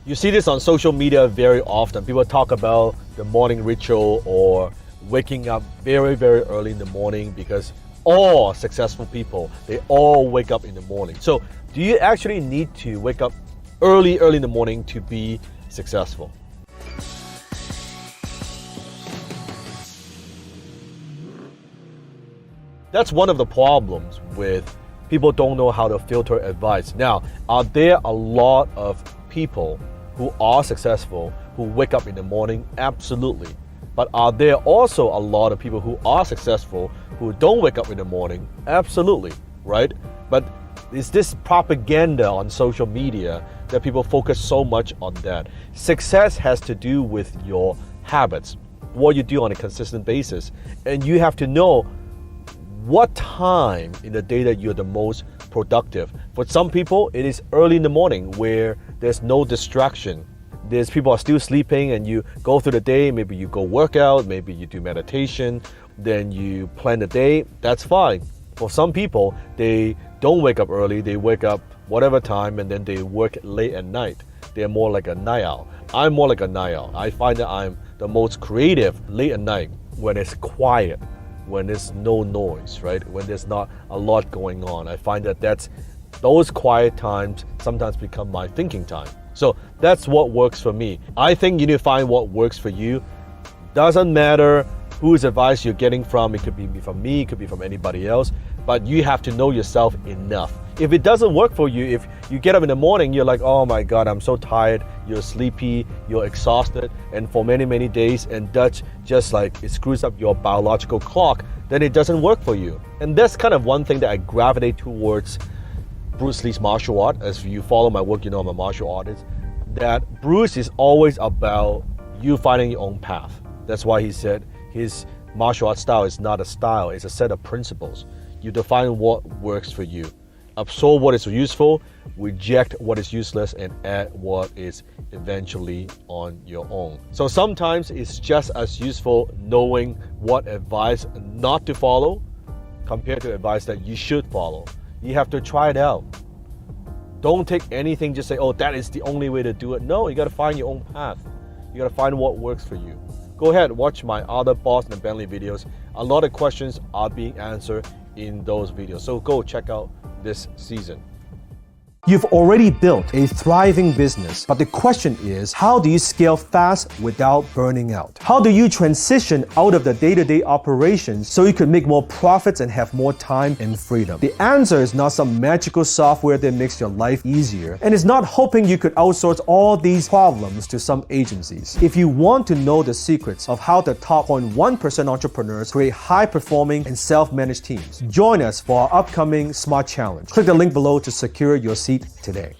You see this on social media very often. People talk about the morning ritual or waking up very, very early in the morning because all successful people, they all wake up in the morning. So do you actually need to wake up early in the morning to be successful? That's one of the problems with people don't know how to filter advice. Now, are there a lot of people who are successful who wake up in the morning? Absolutely. But are there also a lot of people who are successful who don't wake up in the morning? Absolutely, right? But is this propaganda on social media that people focus so much on that? Success has to do with your habits, what you do on a consistent basis. And you have to know what time in the day that you're the most productive. For some people, it is early in the morning where there's no distraction. There's people are still sleeping and you go through the day, maybe you go work out, maybe you do meditation, then you plan the day, that's fine. For some people, they don't wake up early, they wake up whatever time and then they work late at night. They're more like a night owl. I'm more like a night owl. I find that I'm the most creative late at night when it's quiet, when there's no noise, right? When there's not a lot going on. I find that those quiet times sometimes become my thinking time. So that's what works for me. I think you need to find what works for you. Doesn't matter whose advice you're getting from. It could be from me, it could be from anybody else, but you have to know yourself enough. If it doesn't work for you, if you get up in the morning, you're like, oh my God, I'm so tired, you're sleepy, you're exhausted, and for many, many days, and that's just like it screws up your biological clock, then it doesn't work for you. And that's kind of one thing that I gravitate towards Bruce Lee's martial art. As you follow my work, you know I'm a martial artist. That Bruce is always about you finding your own path. That's why he said his martial art style is not a style, it's a set of principles. You define what works for you. Absorb what is useful, reject what is useless, and add what is eventually on your own. So sometimes it's just as useful knowing what advice not to follow compared to advice that you should follow. You have to try it out. Don't take anything, just say, oh, that is the only way to do it. No, you got to find your own path. You got to find what works for you. Go ahead, watch my other Boston and Bentley videos. A lot of questions are being answered in those videos. So go check out this season. You've already built a thriving business, but the question is, how do you scale fast without burning out? How do you transition out of the day-to-day operations so you can make more profits and have more time and freedom? The answer is not some magical software that makes your life easier, and it's not hoping you could outsource all these problems to some agencies. If you want to know the secrets of how the top 0.1% entrepreneurs create high-performing and self-managed teams, join us for our upcoming SMART Challenge. Click the link below to secure your seat today.